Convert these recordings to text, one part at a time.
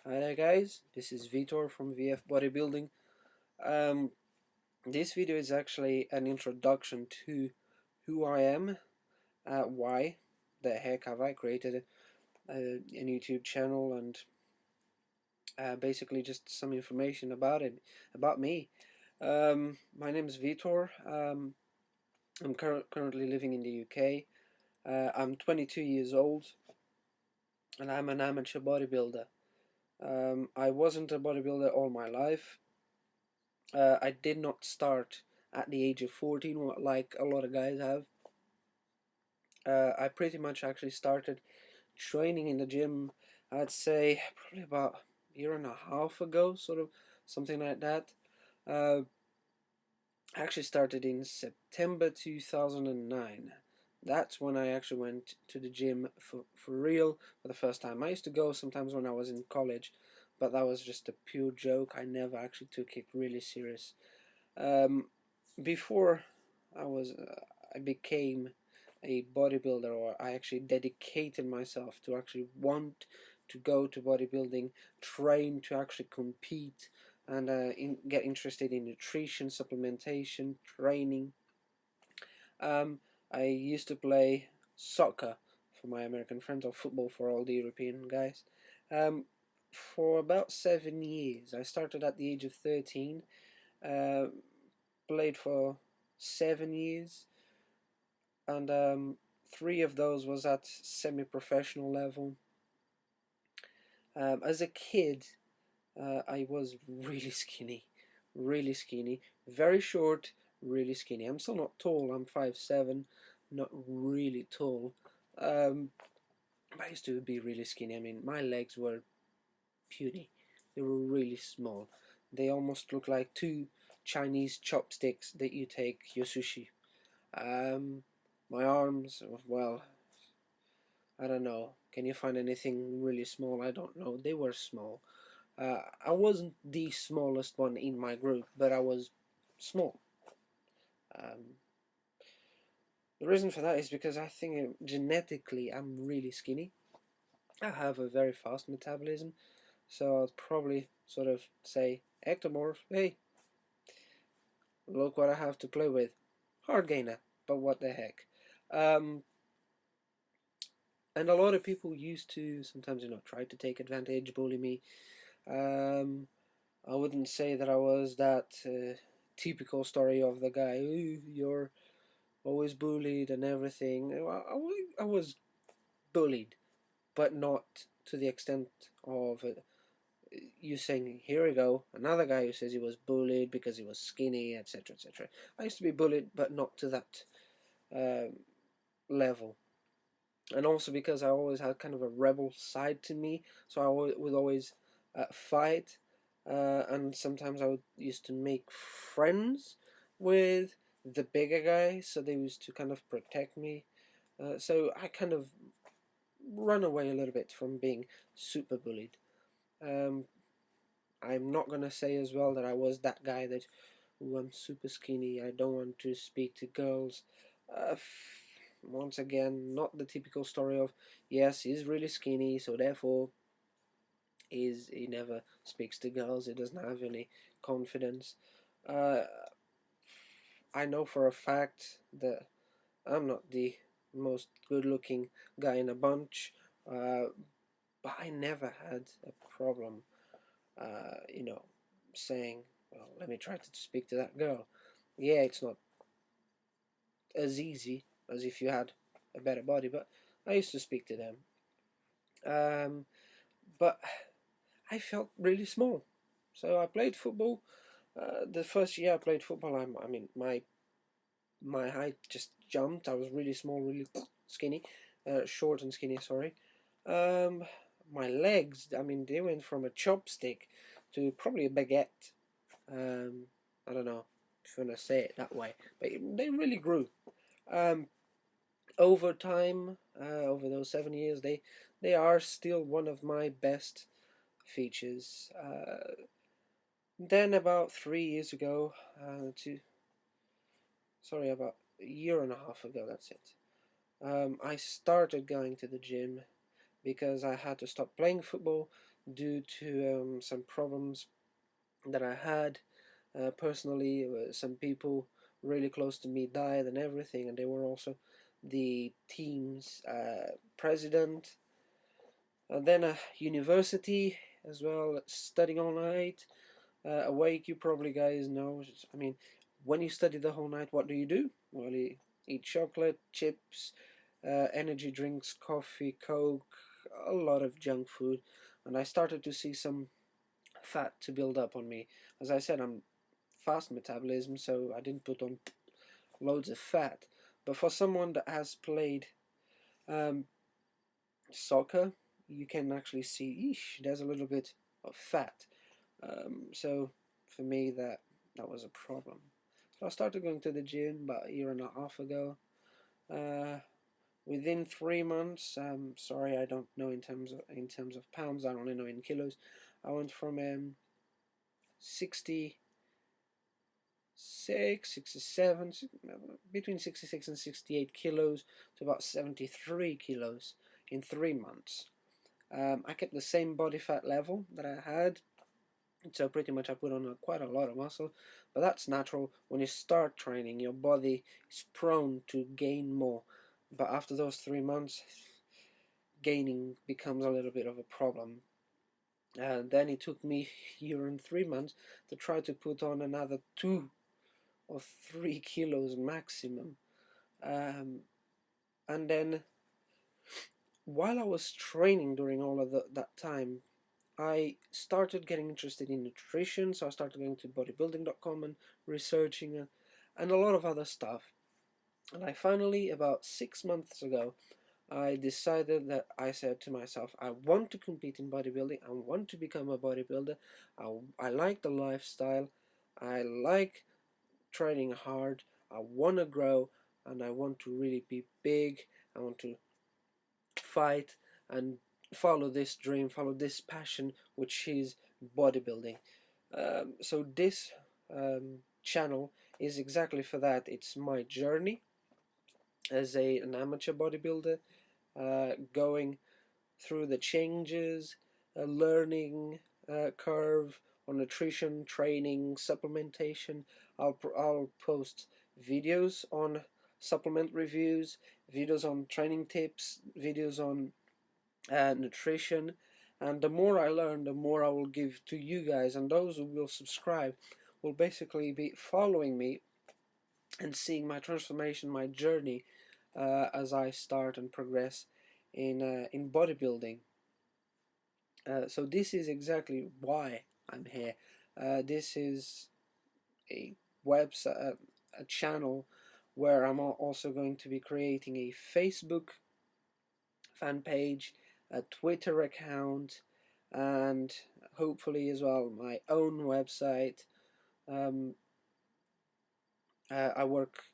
Hi there guys, this is Vitor from VF Bodybuilding. Um, this video is actually an introduction to who I am, why the heck have I created a YouTube channel, and basically just some information about me. My name is Vitor. I'm currently living in the UK. I'm 22 years old and I'm an amateur bodybuilder. I wasn't a bodybuilder all my life. I did not start at the age of 14 like a lot of guys have. I pretty much actually started training in the gym, I'd say probably about a year and a half ago, sort of something like that. I actually started in September 2009. That's when I actually went to the gym for real for the first time. I used to go sometimes when I was in college, but that was just a pure joke. I never actually took it really serious. Um, before I became a bodybuilder, or I actually dedicated myself to actually want to go to bodybuilding, train to actually compete, and get interested in nutrition, supplementation, training. I used to play soccer for my American friends, or football for all the European guys. For about 7 years. I started at the age of 13. Uh, Played for 7 years, and 3 of those was at semi-professional level. As a kid, I was really skinny, very short, really skinny. I'm still not tall. I'm 5'7", not really tall. But I used to be really skinny. I mean, my legs were puny. They were really small. They almost looked like two Chinese chopsticks that you take your sushi. My arms, well, I don't know. Can you find anything really small? I don't know. They were small. I wasn't the smallest one in my group, but I was small. Um, the reason for that is because I think genetically I'm really skinny. I have a very fast metabolism, so I'd probably sort of say, ectomorph, hey, look what I have to play with. Hard gainer, but what the heck. Um, and a lot of people used to sometimes, try to take advantage, bully me. I wouldn't say that I was that typical story of the guy, "Ooh, you're always bullied and everything." I was bullied, but not to the extent of you saying, "Here we go, another guy who says he was bullied because he was skinny, etc., etc." I used to be bullied, but not to that level. And also because I always had kind of a rebel side to me, so I would always fight, and sometimes I would used to make friends with the bigger guys, so they used to kind of protect me. So I kind of run away a little bit from being super bullied. Um, I'm not gonna say as well that I was that guy that, "Ooh, I'm super skinny, I don't want to speak to girls." Uh, Once again, not the typical story of, yes, he's really skinny, so therefore he never speaks to girls, he doesn't have any confidence. Uh, I know for a fact that I'm not the most good-looking guy in a bunch, but I never had a problem, saying, "Well, let me try to speak to that girl." Yeah, it's not as easy as if you had a better body, but I used to speak to them. But I felt really small, so I played football. The first year I played football, I mean, my height just jumped. I was really small, really skinny, short and skinny. Sorry. Um, my legs, I mean, they went from a chopstick to probably a baguette. I don't know if you want to say it that way, but they really grew. Um, Over time, over those 7 years, they are still one of my best features. Then about 3 years ago, about a year and a half ago, that's it. I started going to the gym because I had to stop playing football due to some problems that I had personally. Some people really close to me died and everything, and they were also the team's president. And then university as well, studying all night, awake. You probably guys know. I mean, when you study the whole night, what do? Well, you eat chocolate, chips, energy drinks, coffee, coke, a lot of junk food, and I started to see some fat to build up on me. As I said, I'm fast metabolism, so I didn't put on loads of fat. But for someone that has played um, soccer, you can actually see, eesh, there's a little bit of fat. So for me, that was a problem. So I started going to the gym about a year and a half ago. Within 3 months, sorry, I don't know in terms of pounds. I only know in kilos. I went from 60 67, between 66 and 68 kilos to about 73 kilos in 3 months. I kept the same body fat level that I had, so pretty much I put on quite a lot of muscle, but that's natural. When you start training, your body is prone to gain more, but after those 3 months, gaining becomes a little bit of a problem. And then it took me a year and 3 months to try to put on another 2 or 3 kilos maximum. And then while I was training during all of that time, I started getting interested in nutrition, so I started going to bodybuilding.com and researching and a lot of other stuff. And I finally, about 6 months ago, I decided that I said to myself, I want to compete in bodybuilding, I want to become a bodybuilder, I like the lifestyle, I like training hard, I want to grow, and I want to really be big, I want to fight and follow this dream, follow this passion, which is bodybuilding. So this channel is exactly for that. It's my journey as an amateur bodybuilder, going through the changes, learning curve on nutrition, training, supplementation. I'll post videos on supplement reviews, videos on training tips, videos on nutrition, and the more I learn, the more I will give to you guys, and those who will subscribe will basically be following me and seeing my transformation, my journey as I start and progress in bodybuilding. So this is exactly why I'm here. This is a website, a channel where I'm also going to be creating a Facebook fan page, a Twitter account, and hopefully as well my own website. Um, I work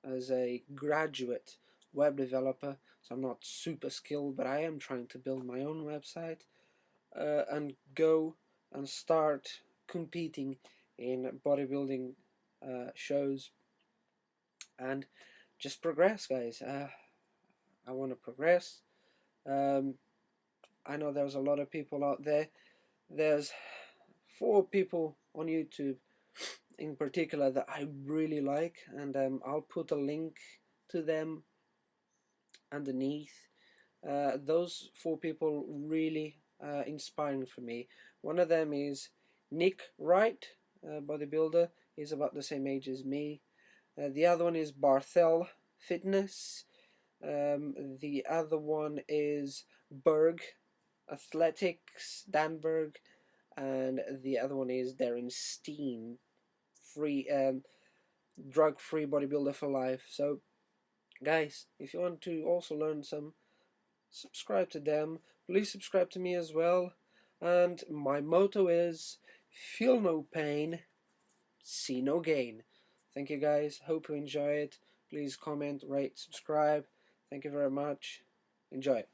as a graduate web developer, so I'm not super skilled, but I am trying to build my own website and go and start competing in bodybuilding shows and just progress, guys. I want to progress. Um, I know there's a lot of people out there. There's 4 people on YouTube in particular that I really like, and I'll put a link to them underneath. Those 4 people really inspiring for me. One of them is Nick Wright, bodybuilder. He's about the same age as me. The other one is Barthel Fitness. The other one is Berg Athletics, Danberg, and the other one is Darren Steen, free drug-free bodybuilder for life. So, guys, if you want to also learn some, subscribe to them. Please subscribe to me as well. And my motto is: feel no pain, see no gain. Thank you, guys. Hope you enjoy it. Please comment, rate, subscribe. Thank you very much. Enjoy.